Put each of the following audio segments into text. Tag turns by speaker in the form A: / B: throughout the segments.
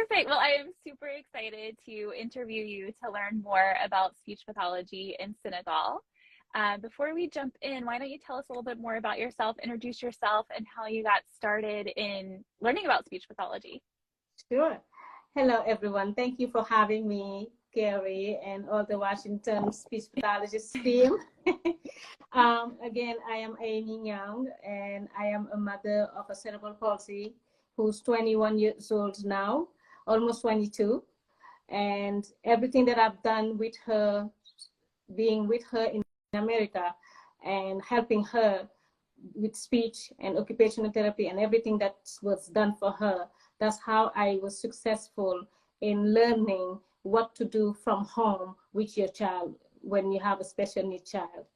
A: Perfect. Well, I am super excited to interview you to learn more about speech pathology in Senegal. Before we jump in, why don't you tell us a little bit more about yourself, introduce yourself, and how you got started in learning about speech pathology?
B: Sure. Hello, everyone. Thank you for having me, Carrie, and all the Washington speech pathologist team. Again, I am Amy Niang, and I am a mother of a cerebral palsy who's 21 years old now, almost 22. And everything that I've done with her, being with her in America and helping her with speech and occupational therapy and everything that was done for her, that's how I was successful in learning what to do from home with your child when you have a special needs child.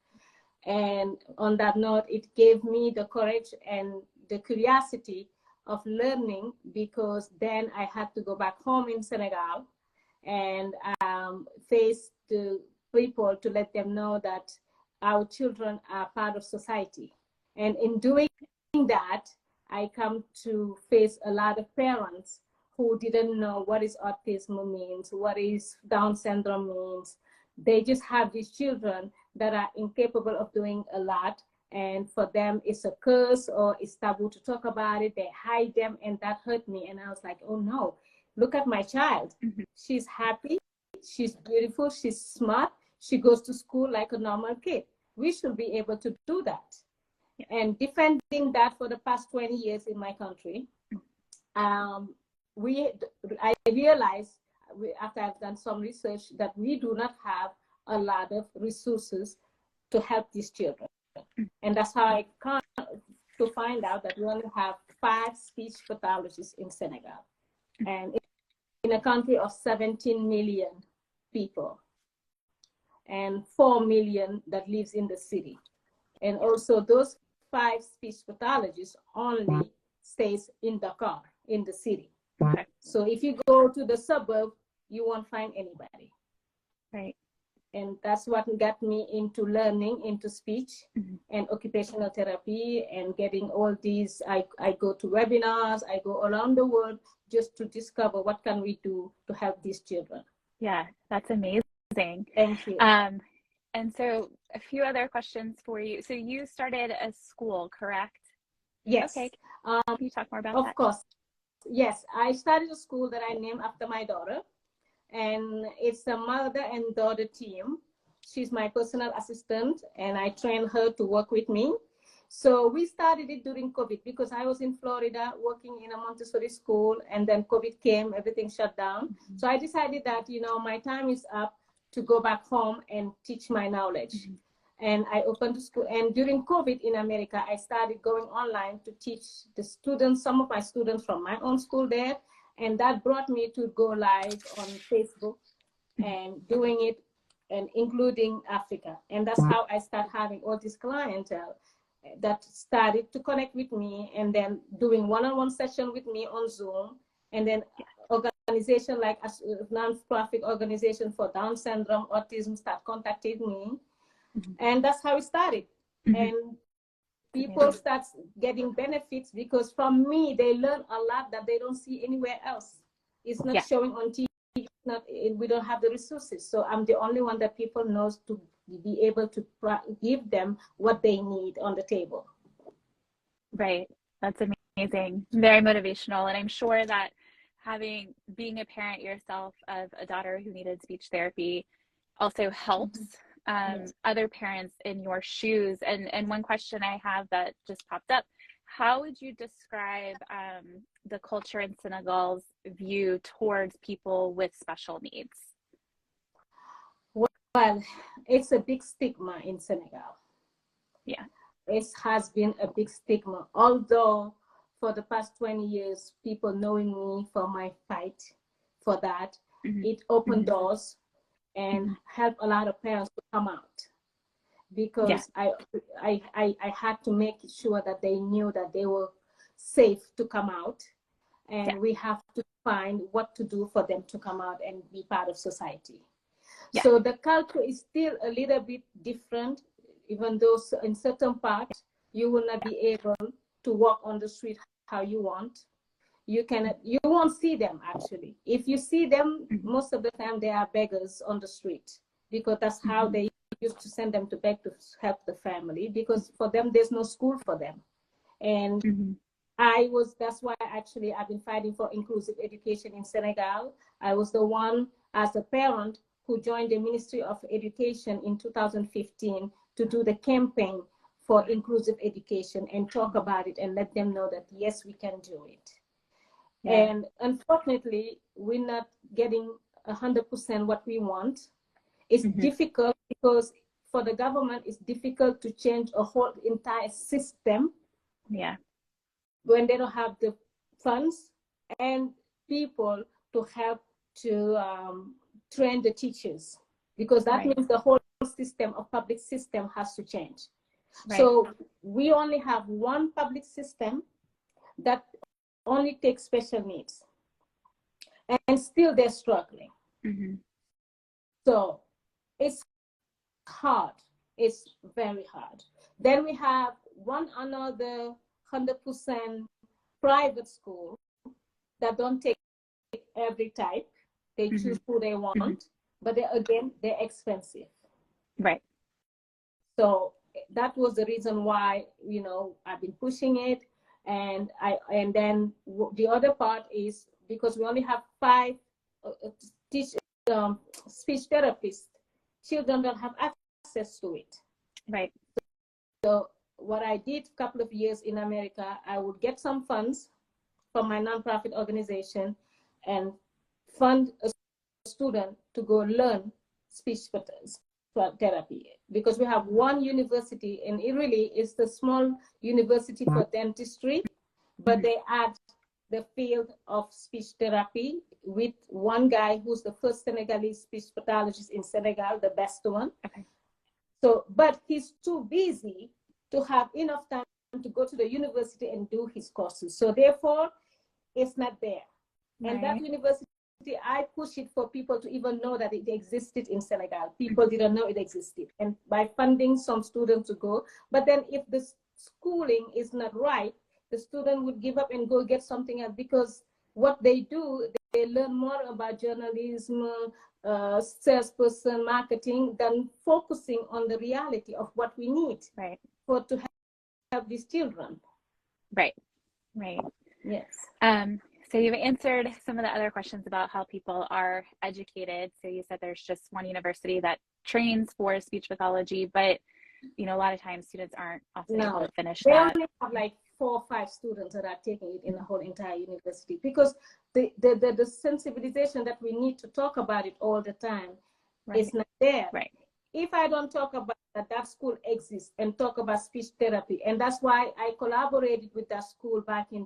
B: And on that note, it gave me the courage and the curiosity of learning, because then I had to go back home in Senegal and face the people to let them know that our children are part of society. And in doing that, I come to face a lot of parents who didn't know what is autism means, what is Down syndrome means. They just have these children that are incapable of doing a lot, and for them it's a curse or it's taboo to talk about it. They hide them, and that hurt me. And I was like, oh no, look at my child. She's happy, she's beautiful, she's smart, she goes to school like a normal kid. We should be able to do that. And defending that for the past 20 years in my country, I realized after I've done some research that we do not have a lot of resources to help these children. And that's how I come to find out that we only have 5 speech pathologists in Senegal, and in a country of 17 million people and 4 million that lives in the city. And also those 5 speech pathologists only stays in Dakar, in the city.
A: Okay.
B: So if you go to the suburb, you won't find anybody.
A: Right.
B: And that's what got me into learning, into speech and occupational therapy, and getting all these. I go to webinars, I go around the world just to discover what can we do to help these children.
A: Yeah, that's amazing.
B: Thank you.
A: And so a few other questions for you. So you started a school, correct?
B: Yes.
A: Okay. Can you talk more about that?
B: Of course. Yes, I started a school that I named after my daughter, and it's a mother and daughter team. She's my personal assistant, and I trained her to work with me. So we started it during COVID, because I was in Florida working in a Montessori school, and then COVID came, everything shut down. So I decided that, you know, my time is up to go back home and teach my knowledge. And I opened the school. And during COVID in America, I started going online to teach the students, some of my students from my own school there. And that brought me to go live on Facebook and doing it, and including Africa. And that's how I started having all this clientele that started to connect with me, and then doing one-on-one session with me on Zoom. And then organization like a non-profit organization for Down syndrome, autism start contacting me. And that's how it started. And people start getting benefits, because from me, they learn a lot that they don't see anywhere else. It's not showing on TV. We don't have the resources. So I'm the only one that people knows to be able to give them what they need on the table.
A: Right. That's amazing. Very motivational. And I'm sure that being a parent yourself of a daughter who needed speech therapy also helps other parents in your shoes. And one question I have that just popped up: how would you describe the culture in Senegal's view towards people with special needs?
B: Well, it's a big stigma in Senegal.
A: Yeah.
B: It has been a big stigma, although for the past 20 years, people knowing me for my fight for that, it opened doors and helped a lot of parents to come out, because I had to make sure that they knew that they were safe to come out, and we have to find what to do for them to come out and be part of society. So the culture is still a little bit different, even though in certain parts you will not be able to walk on the street how you want. you won't see them actually. If you see them, most of the time they are beggars on the street, because that's how they used to send them to beg to help the family, because for them there's no school for them. And that's why actually I've been fighting for inclusive education in Senegal. I was the one as a parent who joined the Ministry of Education in 2015 to do the campaign for inclusive education and talk about it and let them know that yes, we can do it. And unfortunately, we're not getting 100% what we want. It's difficult because for the government, it's difficult to change a whole entire system. When they don't have the funds and people to help to train the teachers, because that means the whole system of public system has to change. So we only have one public system that only takes special needs, and still they're struggling. So it's hard. It's very hard. Then we have one another 100% private school that don't take every type. They choose who they want, but they're expensive. So that was the reason why, I've been pushing it. And then the other part is because we only have 5 speech therapists, children don't have access to it. So what I did a couple of years in America, I would get some funds from my nonprofit organization and fund a student to go learn speech therapy, because we have one university, and it really is the small university for dentistry, but they add the field of speech therapy with one guy who's the first Senegalese speech pathologist in Senegal, the best one. So, but he's too busy to have enough time to go to the university and do his courses. So therefore, it's not there. And that university, I push it for people to even know that it existed in Senegal. People didn't know it existed. And by funding some students to go, but then if the schooling is not right, the student would give up and go get something else, because what they do, they learn more about journalism, salesperson, marketing, than focusing on the reality of what we need to help these children. Yes.
A: So you've answered some of the other questions about how people are educated. So you said there's just one university that trains for speech pathology, but a lot of times students aren't often able to finish
B: they
A: that.
B: Only have like 4 or 5 students that are taking it in the whole entire university, because the sensibilization that we need to talk about it all the time is not there. If I don't talk about that school exists and talk about speech therapy, and that's why I collaborated with that school back in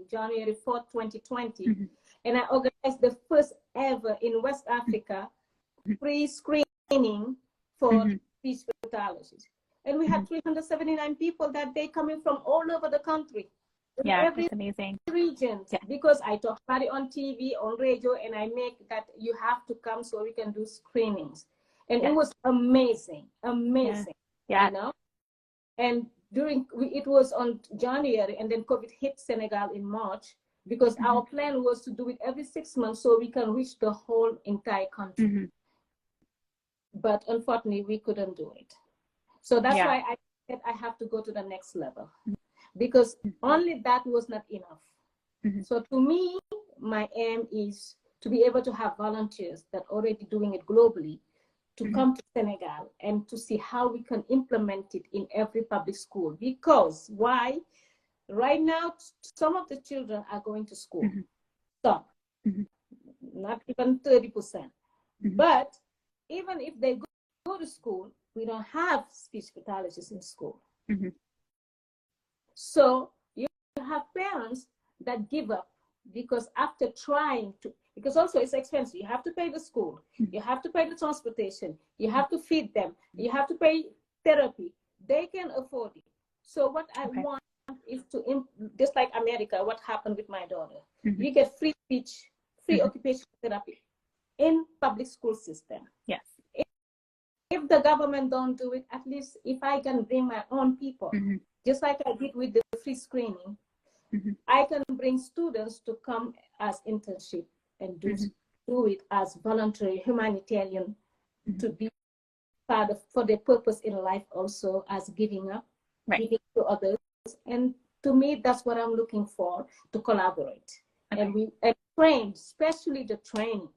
B: January 4th, 2020, and I organized the first ever in West Africa free screening for speech pathologists. And we had 379 people that day coming from all over the country. Every
A: that's amazing.
B: Region, because I talk about it on TV, on radio, and I make that you have to come so we can do screenings. And it was amazing. And it was on January, and then COVID hit Senegal in March, because our plan was to do it every 6 months so we can reach the whole entire country. But unfortunately, we couldn't do it. So that's why I said I have to go to the next level, because only that was not enough. So to me, my aim is to be able to have volunteers that are already doing it globally, to come to Senegal and to see how we can implement it in every public school. Because why? Right now, some of the children are going to school. Some, not even 30%. But even if they go to school, we don't have speech pathologists in school. So you have parents that give up, because after trying to, because also it's expensive. You have to pay the school, you have to pay the transportation, you have to feed them, you have to pay therapy. They can afford it. So what I want is to, just like America, what happened with my daughter. You get free speech, free occupational therapy in public school system. If the government don't do it, at least if I can bring my own people, just like I did with the free screening, I can bring students to come as internship and do it as voluntary humanitarian to be part of, for their purpose in life also, as giving up, giving to others. And to me, that's what I'm looking for, to collaborate. And we train, especially the training.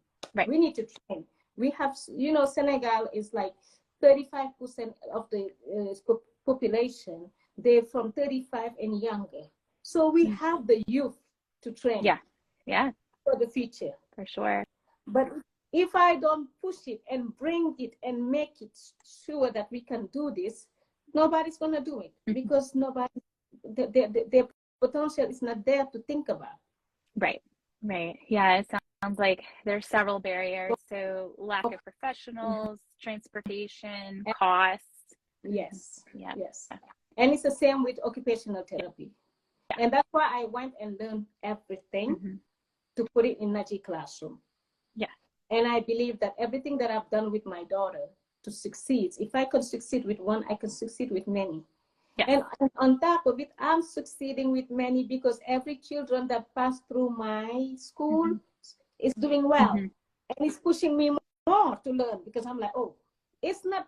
B: We need to train. We have, you know, Senegal is like 35% of the population. They're from 35 and younger. So we have the youth to train. For the future.
A: For sure.
B: But if I don't push it and bring it and make it sure that we can do this, nobody's going to do it, because nobody, their potential is not there to think about.
A: Right. Yeah, it sounds like there's several barriers. So lack of professionals, transportation, cost.
B: Yes. And it's the same with occupational therapy. And that's why I went and learned everything to put it in Naji classroom. And I believe that everything that I've done with my daughter to succeed, if I can succeed with one, I can succeed with many. And on top of it, I'm succeeding with many because every children that pass through my school is doing well. And it's pushing me more to learn, because I'm like, oh, it's not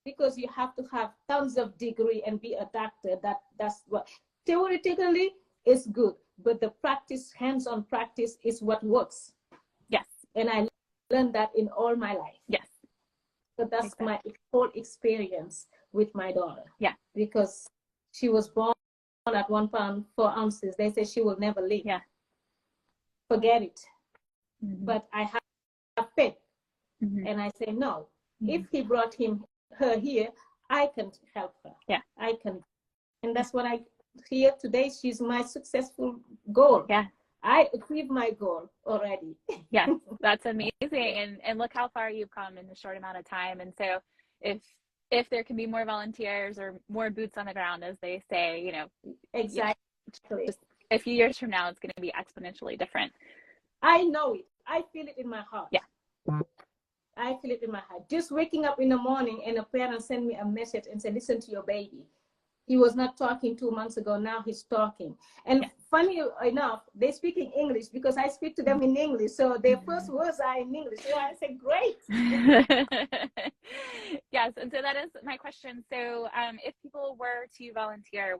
B: because you have to have tons of degree and be a doctor. That's what theoretically is good, but the practice, hands-on practice, is what works. And I learned that in all my life. So that's my whole experience with my daughter. Because she was born at 1 pound 4 ounces. They say she will never live. Forget it. But I have faith. And I say, no, if he brought her here, I can help her. I can. And that's what I hear today. She's my successful goal. I achieved my goal already.
A: That's amazing. And look how far you've come in a short amount of time. And so if there can be more volunteers or more boots on the ground, as they say, you know, just a few years from now, it's going to be exponentially different.
B: I know it. I feel it in my heart. I feel it in my heart. Just waking up in the morning and a parent send me a message and say, listen to your baby. He was not talking 2 months ago. Now he's talking. And funny enough, they speak in English because I speak to them in English. So their first words are in English. So I say, great.
A: Yes. And so that is my question. So if people were to volunteer,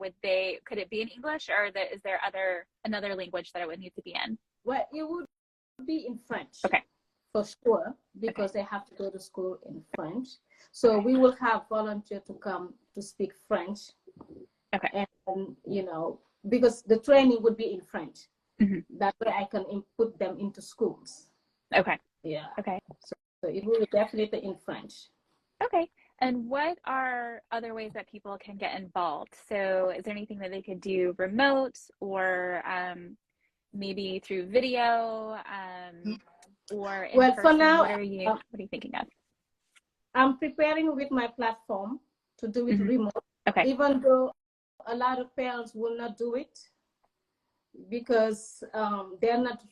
A: could it be in English, or is there another language that it would need to be in?
B: Well, it would be in French. For sure, because they have to go to school in French. So we will have volunteers to come to speak French. And, you know, because the training would be in French. That way I can put them into schools. So it will be definitely in French.
A: And what are other ways that people can get involved? So is there anything that they could do remote, or maybe through video, or in person?
B: For now,
A: what are you thinking of?
B: I'm preparing with my platform to do it remote. Even though a lot of parents will not do it because they're not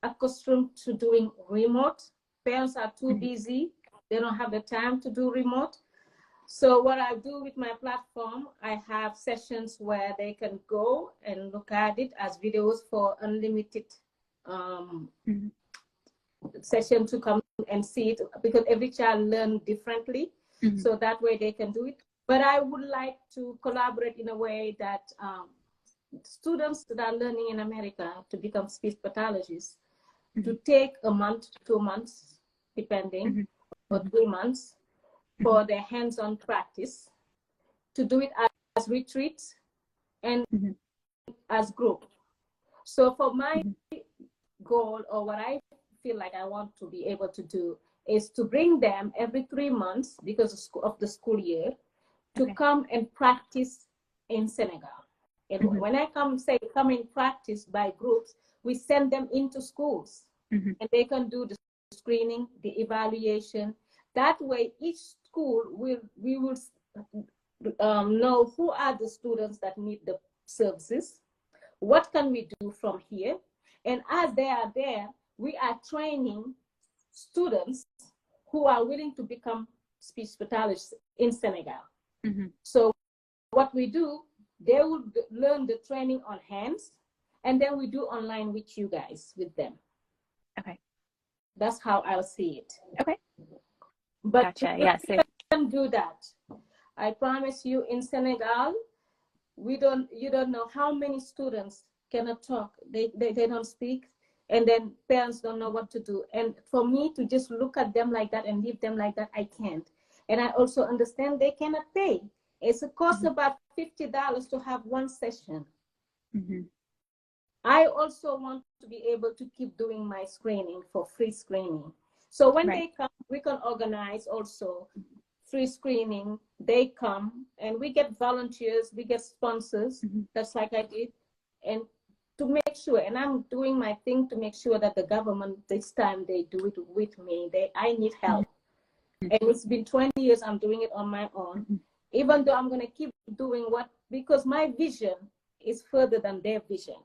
B: accustomed to doing remote. Parents are too busy. They don't have the time to do remote. So what I do with my platform, I have sessions where they can go and look at it as videos for unlimited session to come and see it, because every child learns differently. So that way they can do it. But I would like to collaborate in a way that students that are learning in America to become speech pathologists to take a month, 2 months, depending, or 3 months for their hands-on practice, to do it as retreats and as group. So for my goal, or what I feel like I want to be able to do, is to bring them every 3 months, because of the school year, to come and practice in Senegal. And when I come in practice by groups, we send them into schools and they can do the screening, the evaluation. That way, each school we will know who are the students that need the services, what can we do from here. And as they are there, we are training students who are willing to become speech pathologists in Senegal. So what we do, they will learn the training on hands, and then we do online with you guys, with them.
A: Okay.
B: That's how I'll see it.
A: Okay.
B: But
A: gotcha. Yes.
B: we can do that. I promise you, in Senegal, you don't know how many students cannot talk. They don't speak, and then parents don't know what to do. And for me to just look at them like that and leave them like that, I can't. And I also understand they cannot pay. It's a cost about $50 to have one session. I also want to be able to keep doing my screening for free screening. So when they come, we can organize also free screening. They come and we get volunteers, we get sponsors, that's like I did. And to make sure, and I'm doing my thing to make sure that the government, this time they do it with me. I need help. And it's been 20 years I'm doing it on my own, even though I'm gonna keep doing because my vision is further than their vision.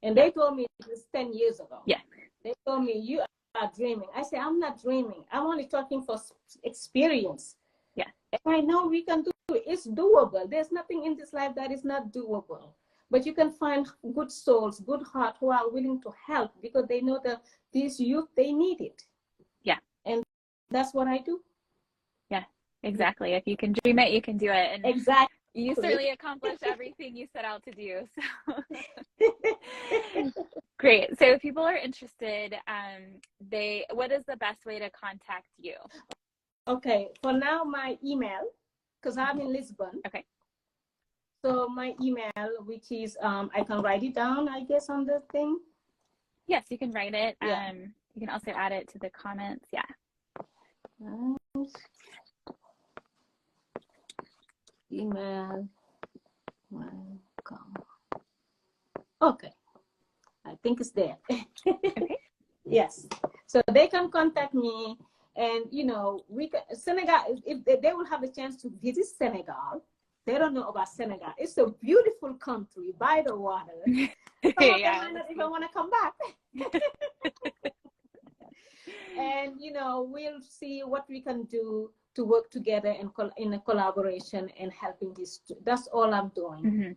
B: And they told me this 10 years ago. Yeah. They told me, you are dreaming. I said, I'm not dreaming. I'm only talking for experience. Yeah. And I know we can do it. It's doable. There's nothing in this life that is not doable. But you can find good souls, good heart who are willing to help because they know that these youth, they need it. Yeah. And that's what I do. Yeah, exactly. If you can dream it, you can do it. And exactly. You certainly accomplished everything you set out to do. So great. So if people are interested, what is the best way to contact you? Okay. For now, my email, because I'm in Lisbon. Okay. So my email, which is, I can write it down, I guess, on the thing. Yes, you can write it. Yeah. You can also add it to the comments. Yeah. Email. Welcome. Okay. I think it's there. Okay. Yes. So they can contact me, and Senegal, if they will have a chance to visit Senegal. They don't know about Senegal. It's a beautiful country by the water. Some of them might not even want to come back. And we'll see what we can do to work together and in a collaboration and helping this. That's all I'm doing.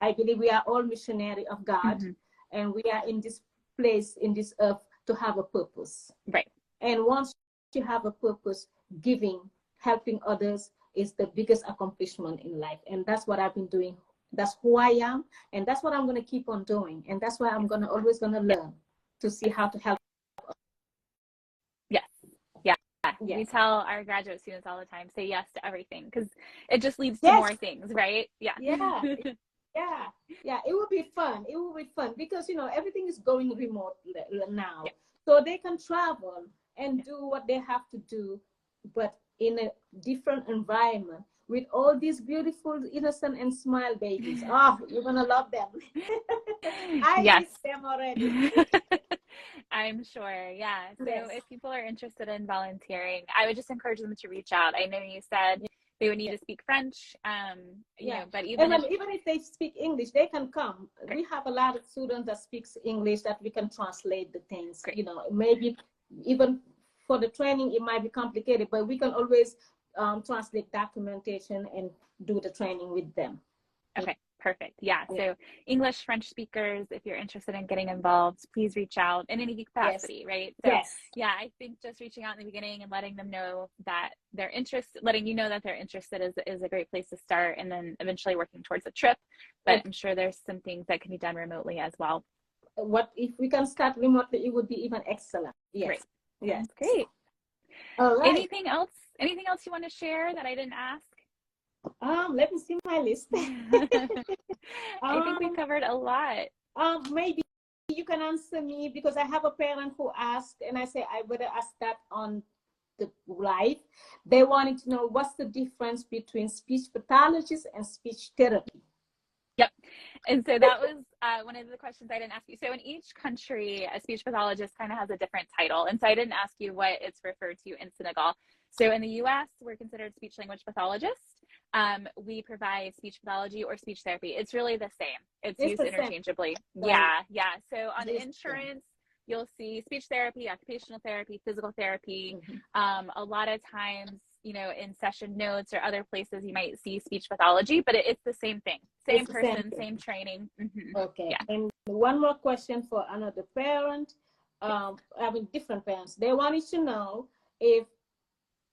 B: I believe we are all missionary of God, and we are in this place, in this earth, to have a purpose. Right. And once you have a purpose, giving, helping others is the biggest accomplishment in life. And that's what I've been doing. That's who I am, and that's what I'm going to keep on doing. And that's why I'm always going to learn to see how to help. Yes. Yeah. Yes. We tell our graduate students all the time, say yes to everything, because it just leads to more things, right? Yeah. Yeah. Yeah. It will be fun. It will be fun because, everything is going remote now. Yeah. So they can travel and do what they have to do, but in a different environment with all these beautiful, innocent, and smile babies. Oh, you're going to love them. I miss them already. I'm sure. Yeah. So if people are interested in volunteering, I would just encourage them to reach out. I know you said they would need to speak French, but even if they speak English, they can come. Great. We have a lot of students that speaks English that we can translate the things. Great. Maybe even for the training, it might be complicated, but we can always translate documentation and do the training with them. Okay, perfect. Yeah. So English, French speakers, if you're interested in getting involved, please reach out in any capacity, right? So, yeah, I think just reaching out in the beginning and letting them know that they're interested, letting you know that they're interested is a great place to start, and then eventually working towards a trip. But I'm sure there's some things that can be done remotely as well. What if we can start remotely? It would be even excellent. Yes. Great. Yes. Great. All right. Anything else you want to share that I didn't ask? Let me see my list. I think we covered a lot. Maybe you can answer me, because I have a parent who asked, and I say I would ask that on the live. They wanted to know what's the difference between speech pathologist and speech therapy. Yep. And so that was one of the questions I didn't ask you. So in each country, a speech pathologist kind of has a different title. And so I didn't ask you what it's referred to in Senegal. So in the US, we're considered speech-language pathologists. We provide speech pathology or speech therapy. It's really the same. It's used interchangeably. Right. Yeah. So on insurance, you'll see speech therapy, occupational therapy, physical therapy. A lot of times, in session notes or other places, you might see speech pathology, but it's the same thing. Same person, same training. Okay. Yeah. And one more question for another parent. Different parents. They wanted to know if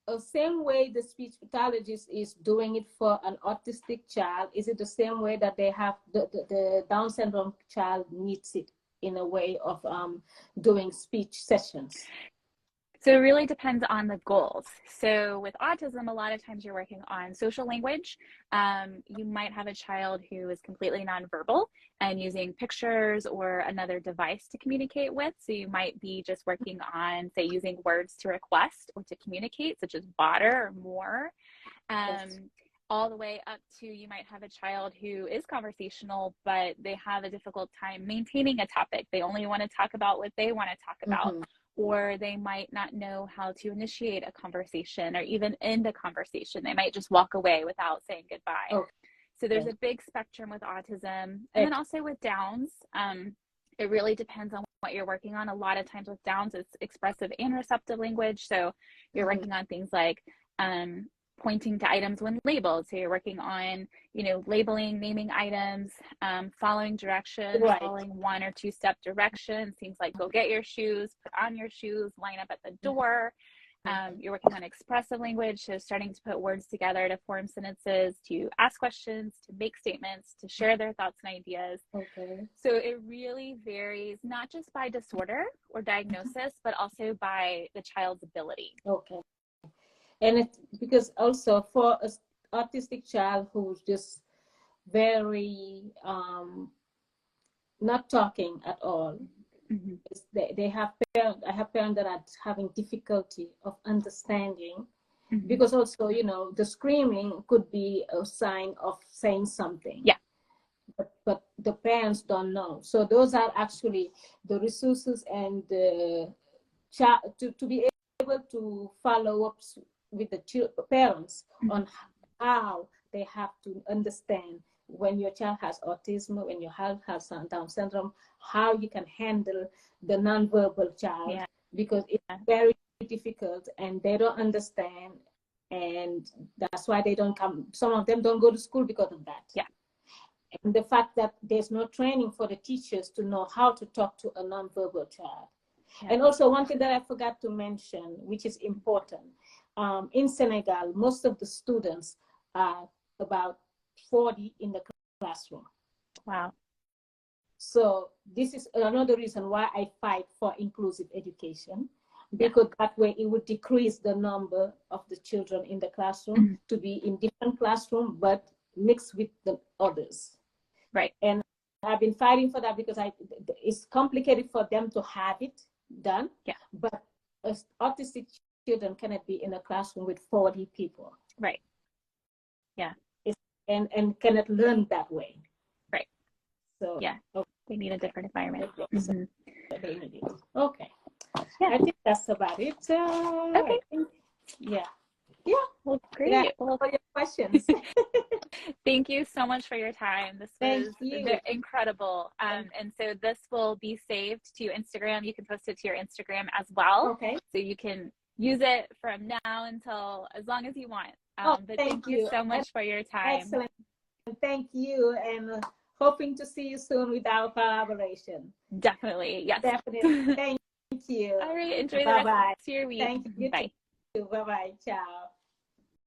B: the same way the speech pathologist is doing it for an autistic child, is it the same way that they have the Down syndrome child needs it in a way of doing speech sessions?
A: So it really depends on the goals. So with autism, a lot of times you're working on social language. You might have a child who is completely nonverbal and using pictures or another device to communicate with. So you might be just working on, say, using words to request or to communicate, such as "botter" or "more." All the way up to, you might have a child who is conversational, but they have a difficult time maintaining a topic. They only want to talk about what they want to talk about. Mm-hmm. Or they might not know how to initiate a conversation or even end a conversation. They might just walk away without saying goodbye. Okay. So there's a big spectrum with autism. And then also with Downs, it really depends on what you're working on. A lot of times with Downs, it's expressive and receptive language. So you're working on things like pointing to items when labeled. So you're working on, labeling, naming items, following directions, following 1 or 2 step directions, things like go get your shoes, put on your shoes, line up at the door. You're working on expressive language, so starting to put words together to form sentences, to ask questions, to make statements, to share their thoughts and ideas. Okay. So it really varies, not just by disorder or diagnosis, but also by the child's ability.
B: Okay. And because also for an autistic child who's just very not talking at all, mm-hmm. I have parents that are having difficulty of understanding, mm-hmm. because also, the screaming could be a sign of saying something.
A: Yeah.
B: But the parents don't know. So those are actually the resources and the child to be able to follow up with the parents, mm-hmm. on how they have to understand when your child has autism, when your child has Down syndrome, how you can handle the nonverbal child, yeah. because it's very difficult and they don't understand, and that's why they don't come. Some of them don't go to school because of that.
A: Yeah.
B: And the fact that there's no training for the teachers to know how to talk to a nonverbal child. Yeah. And also one thing that I forgot to mention, which is important, in Senegal, most of the students are about 40 in the classroom.
A: Wow.
B: So this is another reason why I fight for inclusive education, because that way it would decrease the number of the children in the classroom, mm-hmm. to be in different classrooms, but mixed with the others.
A: Right.
B: And I've been fighting for that because it's complicated for them to have it done.
A: Yeah.
B: But autistic children cannot be in a classroom with 40 people.
A: Right. Yeah.
B: And cannot learn that way.
A: Right.
B: So
A: yeah, they need a different environment.
B: Mm-hmm. They need it. Okay. Yeah. I think that's about it.
A: Okay.
B: Yeah.
A: Well, great.
B: Yeah.
A: Well,
B: for your questions.
A: Thank you so much for your time. This was incredible. And so this will be saved to Instagram. You can post it to your Instagram as well.
B: Okay.
A: So you can use it from now until as long as you want. But thank you so much for your time.
B: Excellent. Thank you. And hoping to see you soon with our collaboration.
A: Definitely. Yes.
B: Definitely. Thank you.
A: All right. Enjoy the rest of your week.
B: Thank you.
A: Bye.
B: Bye-bye. Ciao.